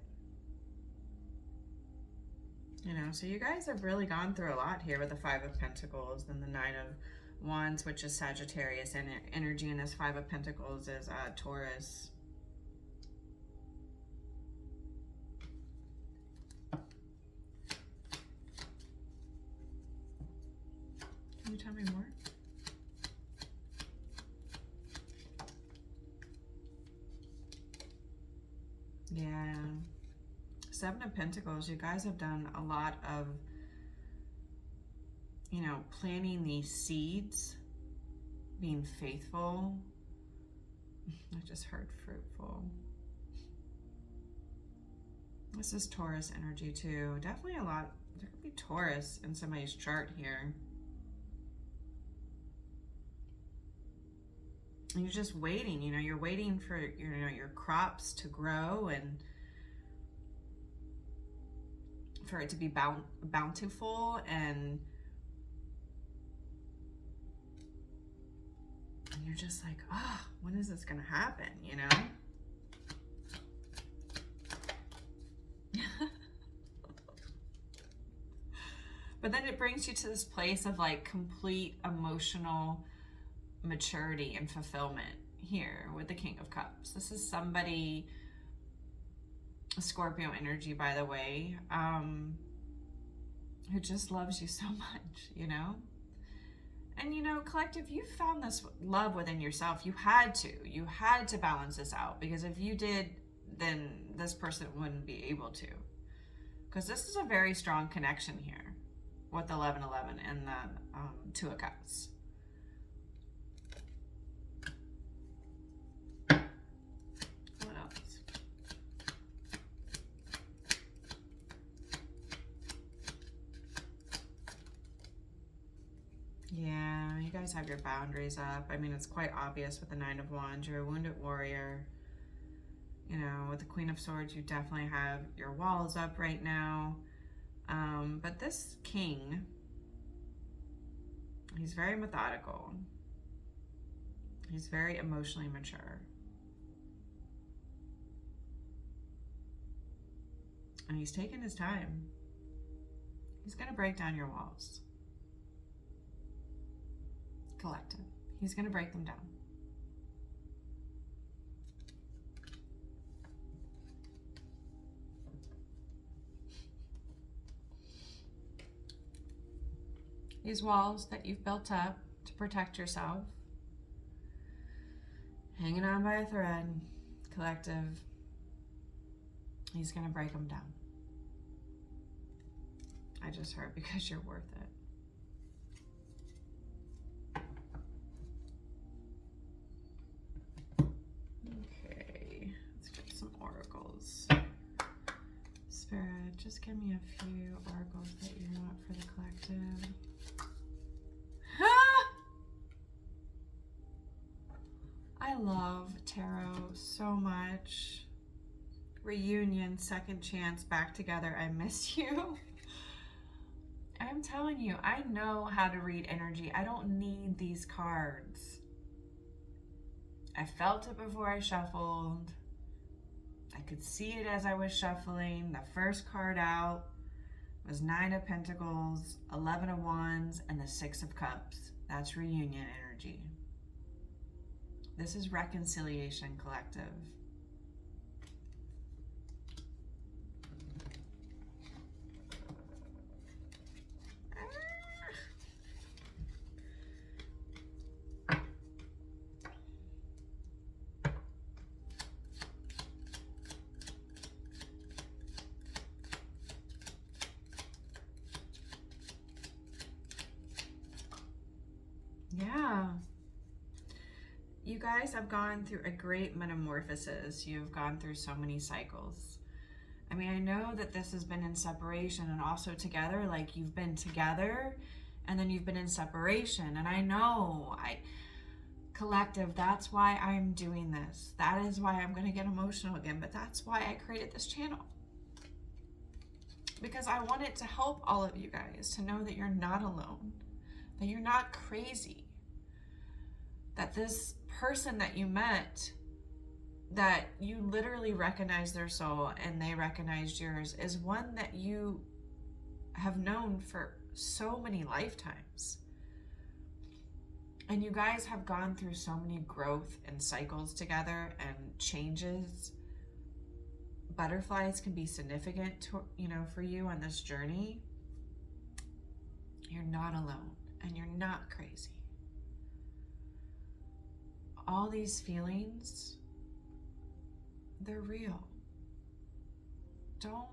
A: you know, so you guys have really gone through a lot here with the Five of Pentacles and the Nine of Wands, which is Sagittarius energy, and this Five of Pentacles is Taurus. Can you tell me more? Yeah. Seven of Pentacles, you guys have done a lot of, you know, planting these seeds, being faithful. I just heard fruitful. This is Taurus energy too. Definitely a lot. There could be Taurus in somebody's chart here. And you're just waiting, you know, you're waiting for, you know, your crops to grow and for it to be bountiful, and you're just like, oh, when is this gonna happen, you know? But then it brings you to this place of like complete emotional maturity and fulfillment here with the King of Cups. This is somebody, a Scorpio energy, by the way, who just loves you so much, you know? And you know, collective, you found this love within yourself. You had to balance this out, because if you did, then this person wouldn't be able to. Because this is a very strong connection here with 1111 and the Two of Cups. What else? Yeah, you guys have your boundaries up. I mean, it's quite obvious with the Nine of Wands. You're a wounded warrior. You know, with the Queen of Swords, you definitely have your walls up right now. But this king, he's very methodical. He's very emotionally mature. And he's taking his time. He's going to break down your walls. Collective. He's going to break them down. These walls that you've built up to protect yourself, hanging on by a thread, collective, he's going to break them down. I just heard, because you're worth it. Okay, let's get some oracles. Spirit, just give me a few oracles that you want for the collective. I love tarot so much. Reunion, second chance, back together, I miss you. I'm telling you, I know how to read energy. I don't need these cards. I felt it before I shuffled. I could see it as I was shuffling. The first card out was 9 of Pentacles, 11 of Wands, and the 6 of Cups. That's reunion energy. This is reconciliation, collective. Yeah. You guys have gone through a great metamorphosis. You've gone through so many cycles. I mean, I know that this has been in separation and also together. Like, you've been together and then you've been in separation. And I know, collective, that's why I'm doing this. That is why I'm going to get emotional again. But that's why I created this channel. Because I wanted to help all of you guys to know that you're not alone. That you're not crazy. That this person that you met, that you literally recognized their soul and they recognized yours, is one that you have known for so many lifetimes. And you guys have gone through so many growth and cycles together and changes. Butterflies can be significant to, you know, for you on this journey. You're not alone and you're not crazy. All these feelings, they're real. Don't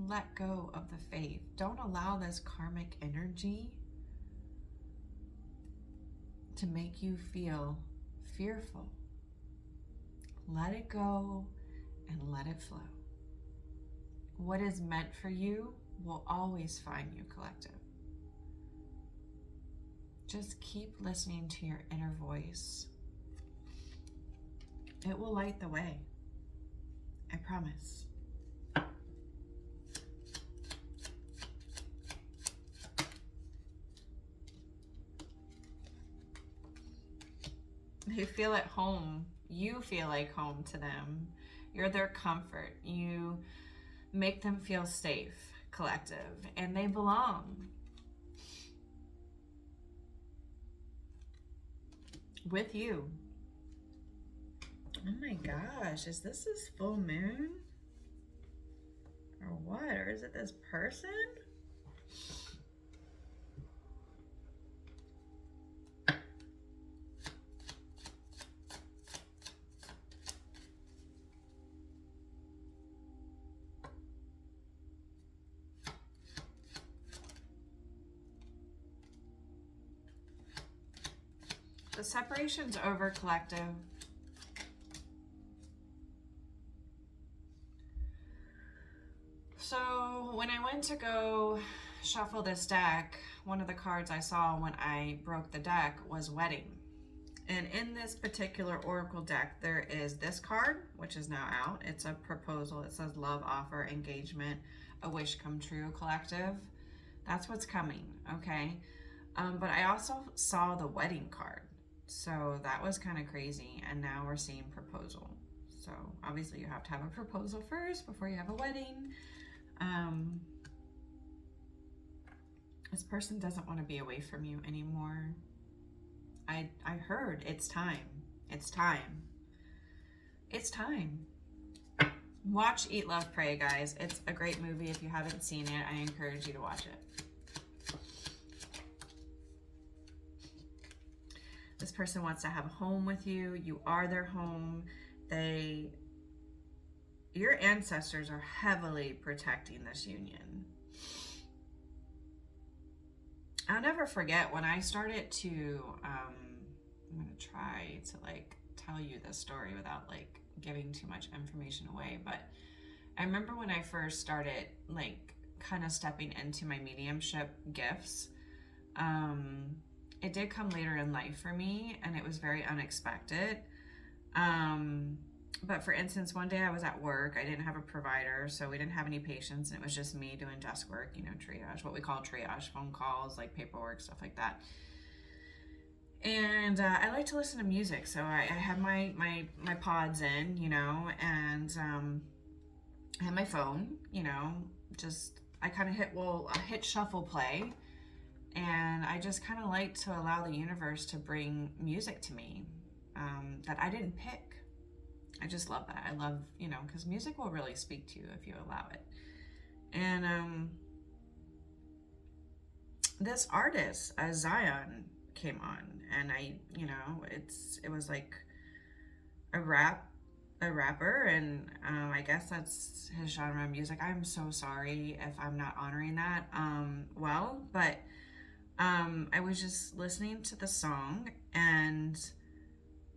A: let go of the faith. Don't allow this karmic energy to make you feel fearful. Let it go and let it flow. What is meant for you will always find you, collective. Just keep listening to your inner voice. It will light the way. I promise. They feel at home. You feel like home to them. You're their comfort. You make them feel safe, collective, and they belong with you. Oh my gosh, is this full moon? Or what? Or is it this person? The separation's over, collective. So when I went to go shuffle this deck, one of the cards I saw when I broke the deck was wedding. And in this particular oracle deck, there is this card, which is now out. It's a proposal. It says love, offer, engagement, a wish come true, collective. That's what's coming, okay? But I also saw the wedding card. So that was kind of crazy. And now we're seeing proposal. So obviously you have to have a proposal first before you have a wedding. This person doesn't want to be away from you anymore. I heard it's time. It's time. It's time. Watch Eat, Love, Pray, guys. It's a great movie. If you haven't seen it, I encourage you to watch it. This person wants to have a home with you. You are their home. Your ancestors are heavily protecting this union. I'll never forget when I started to, I'm going to try to like tell you this story without like giving too much information away. But I remember when I first started like kind of stepping into my mediumship gifts, it did come later in life for me and it was very unexpected. But for instance, one day I was at work, I didn't have a provider, so we didn't have any patients, and it was just me doing desk work, you know, triage, what we call triage, phone calls, like paperwork, stuff like that. And I like to listen to music, so I had my pods in, you know, and I had my phone, you know, just, I kind of hit shuffle play, and I just kind of like to allow the universe to bring music to me that I didn't pick. I just love that. I love, you know, because music will really speak to you if you allow it. And this artist, Zion, came on, and I, you know, it was like a rapper, and I guess that's his genre of music. I'm so sorry if I'm not honoring that but I was just listening to the song, and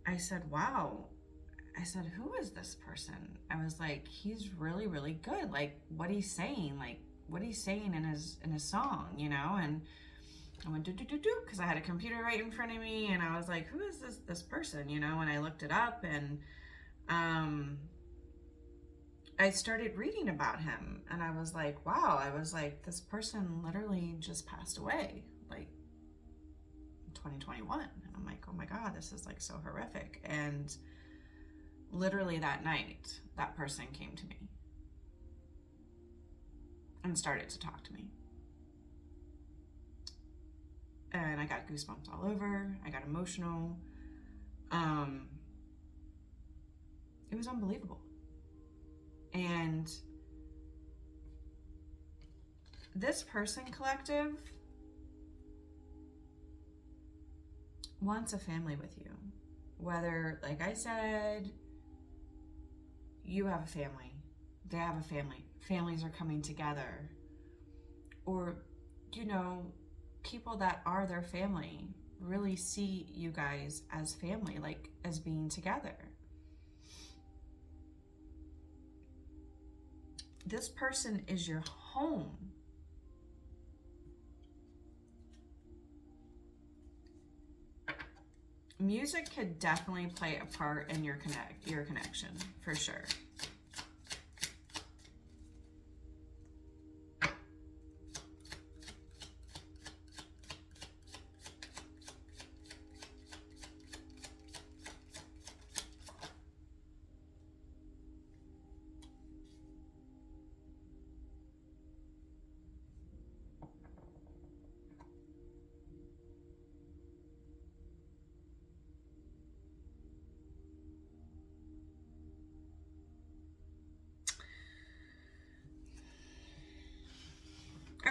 A: I said, wow. I said, who is this person? I was like, he's really, really good. Like what he's saying in his song, you know? And I went do because I had a computer right in front of me, and I was like, who is this person, you know? And I looked it up, and I started reading about him, and I was like, wow. I was like, this person literally just passed away, like in 2021. And I'm like, oh my God, this is like so horrific. And literally that night, that person came to me and started to talk to me. And I got goosebumps all over. I got emotional. It was unbelievable. And this person, collective, wants a family with you. Whether, like I said, you have a family, they have a family, families are coming together, or, you know, people that are their family really see you guys as family, like as being together. This person is your home. Music could definitely play a part in your connection, for sure.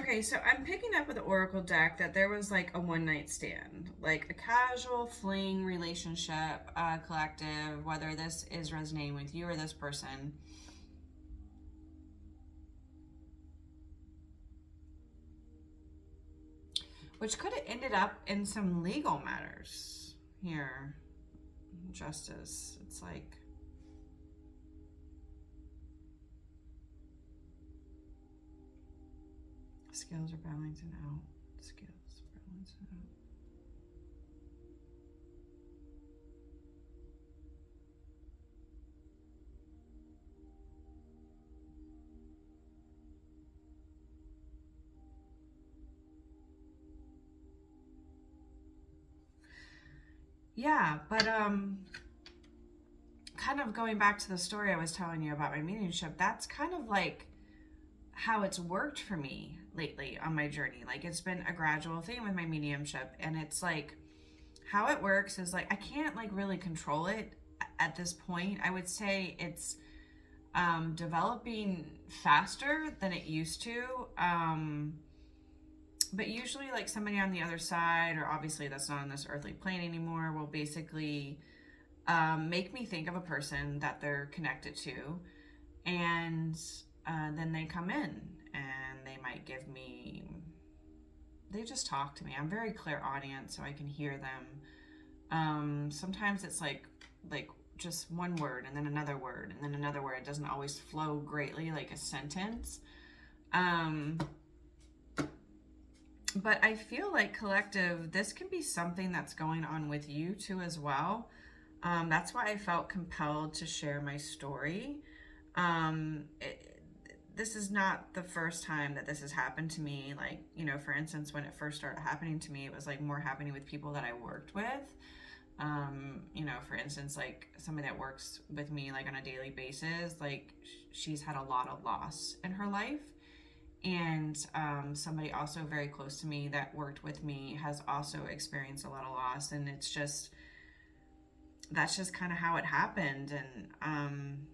A: Okay, so I'm picking up with the Oracle deck that there was like a one night stand, like a casual fling relationship, collective, whether this is resonating with you or this person. Which could have ended up in some legal matters here. Justice. It's like, scales are balancing out. Scales balancing out. Yeah, but kind of going back to the story I was telling you about my mediumship, that's kind of like how it's worked for me lately on my journey. Like, it's been a gradual thing with my mediumship, and it's like how it works is like I can't like really control it at this point. I would say it's developing faster than it used to. But usually like somebody on the other side, or obviously that's not on this earthly plane anymore, will basically make me think of a person that they're connected to, and then they come in and they might give me, they just talk to me. I'm very clairaudient, so I can hear them. Sometimes it's like just one word and then another word and then another word. It doesn't always flow greatly like a sentence. But I feel like, collective, this can be something that's going on with you too as well. That's why I felt compelled to share my story. This is not the first time that this has happened to me. Like, you know, for instance, when it first started happening to me, it was like more happening with people that I worked with. You know, for instance, like somebody that works with me like on a daily basis, like she's had a lot of loss in her life. And somebody also very close to me that worked with me has also experienced a lot of loss. And it's just, that's just kind of how it happened. And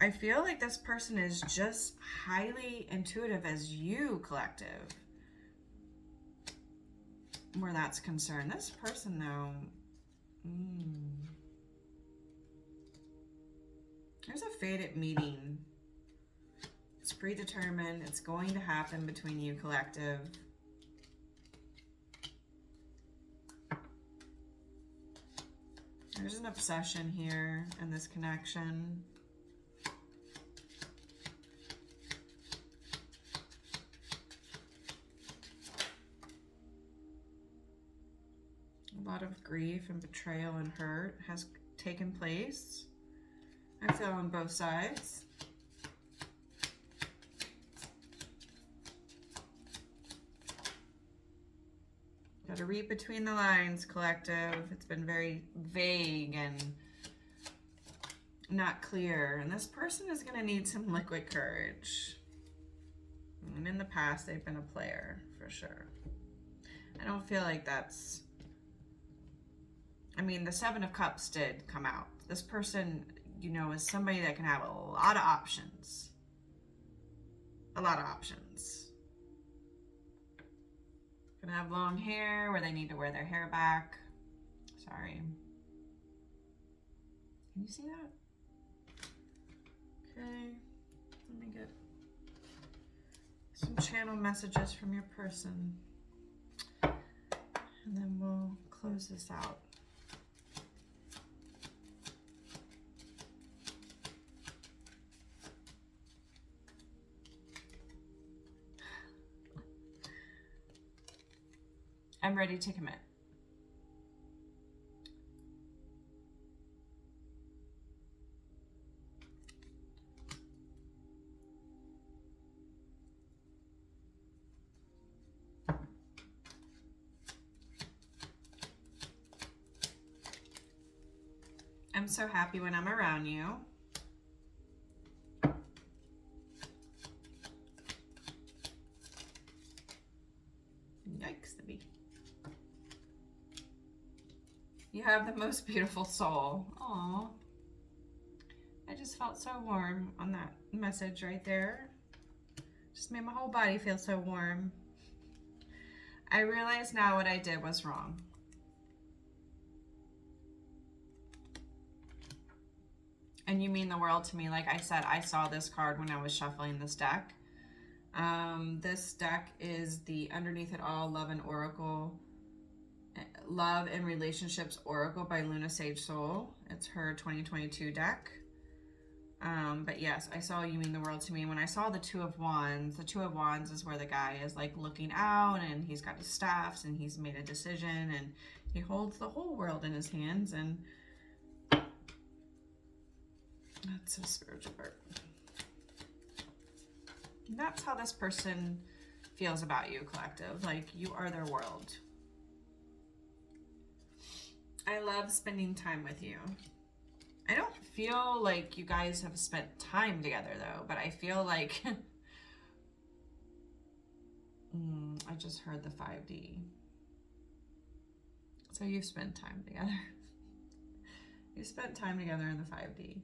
A: I feel like this person is just highly intuitive as you, collective, where that's concerned. This person, though, there's a fated meeting. It's predetermined. It's going to happen between you, collective. There's an obsession here in this connection. A lot of grief and betrayal and hurt has taken place. I feel on both sides. Got to read between the lines, collective. It's been very vague and not clear. And this person is going to need some liquid courage. And in the past, they've been a player, for sure. I don't feel like that's... I mean, the Seven of Cups did come out. This person, you know, is somebody that can have a lot of options. A lot of options. Gonna have long hair where they need to wear their hair back. Sorry. Can you see that? Okay. Let me get some channel messages from your person. And then we'll close this out. I'm ready to commit. I'm so happy when I'm around you. Yikes, the bee. You have the most beautiful soul. Aww. I just felt so warm on that message right there. Just made my whole body feel so warm. I realize now what I did was wrong. And you mean the world to me. Like I said, I saw this card when I was shuffling this deck. This deck is the Underneath It All Love and Relationships Oracle by Luna Sage Soul. It's her 2022 deck. But yes, I saw You Mean the World to Me. When I saw the Two of Wands is where the guy is like looking out and he's got his staffs and he's made a decision and he holds the whole world in his hands, and that's a spiritual part. And that's how this person feels about you, collective. Like you are their world. I love spending time with you. I don't feel like you guys have spent time together though, but I feel like I just heard the 5D. So you've spent time together. You spent time together in the 5D.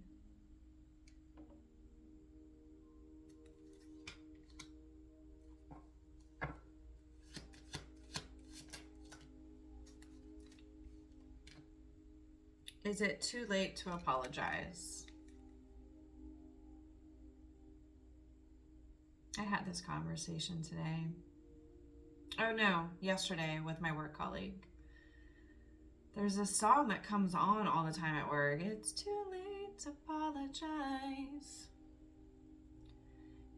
A: Is it too late to apologize? I had this conversation today. Oh no, yesterday with my work colleague. There's a song that comes on all the time at work. It's too late to apologize.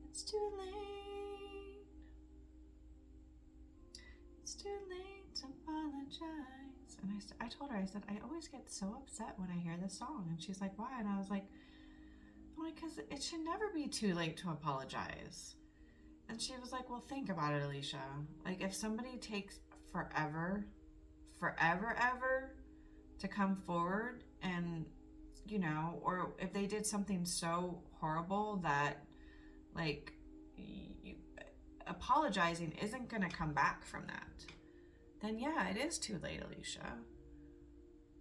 A: It's too late. It's too late to apologize. And I told her, I said, I always get so upset when I hear this song. And she's like, why? And I was like, because it should never be too late to apologize. And she was like, well, think about it, Alicia. Like if somebody takes forever to come forward and, you know, or if they did something so horrible that like apologizing isn't going to come back from that, then yeah, it is too late, Alicia.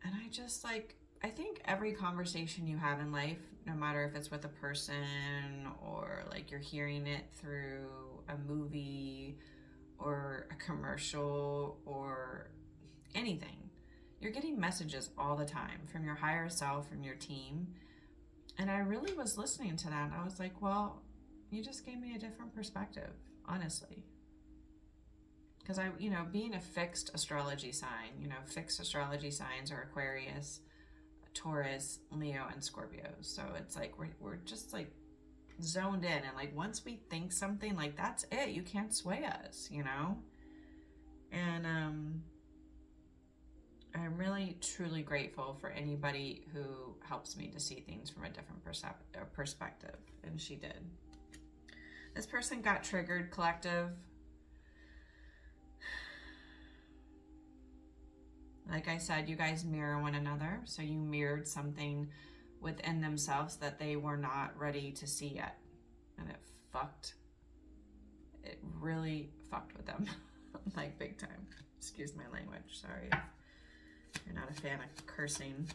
A: And I just like, I think every conversation you have in life, no matter if it's with a person or like you're hearing it through a movie or a commercial or anything, you're getting messages all the time from your higher self, from your team. And I really was listening to that. And I was like, well, you just gave me a different perspective, honestly. Because I, you know, being a fixed astrology sign, you know, fixed astrology signs are Aquarius, Taurus, Leo, and Scorpio. So it's like we're just like zoned in, and like once we think something, like that's it. You can't sway us, you know. And I'm really truly grateful for anybody who helps me to see things from a different perspective, and she did. This person got triggered, collective. Like I said, you guys mirror one another. So you mirrored something within themselves that they were not ready to see yet. And it really fucked with them. Like big time. Excuse my language, sorry if you're not a fan of cursing.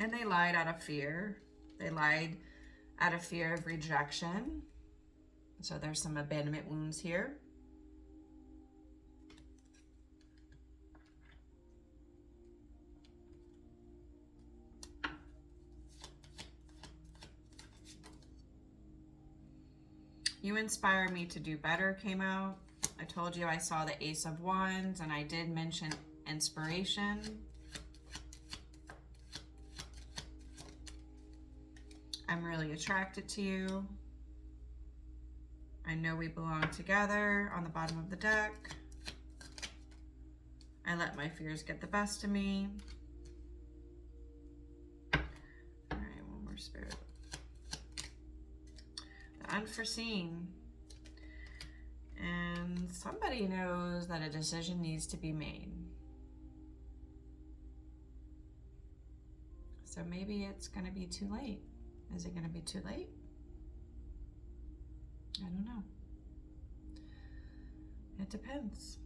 A: And they lied out of fear. They lied out of fear of rejection. So there's some abandonment wounds here. You Inspire Me to Do Better came out. I told you I saw the Ace of Wands, and I did mention inspiration. I'm really attracted to you. I know we belong together on the bottom of the deck. I let my fears get the best of me. All right, one more spirit. The unforeseen. And somebody knows that a decision needs to be made. So maybe it's going to be too late. Is it going to be too late? I don't know. It depends.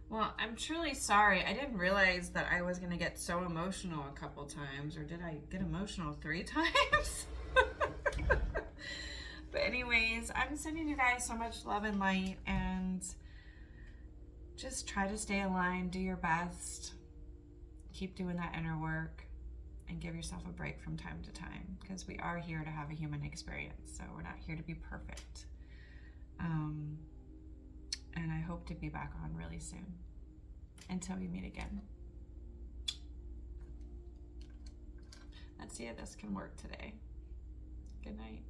A: Well, I'm truly sorry. I didn't realize that I was going to get so emotional a couple times, or did I get emotional 3 times? But anyways, I'm sending you guys so much love and light, and just try to stay aligned, do your best, keep doing that inner work, and give yourself a break from time to time, because we are here to have a human experience, so we're not here to be perfect. And I hope to be back on really soon. Until we meet again. Let's see if this can work today. Good night.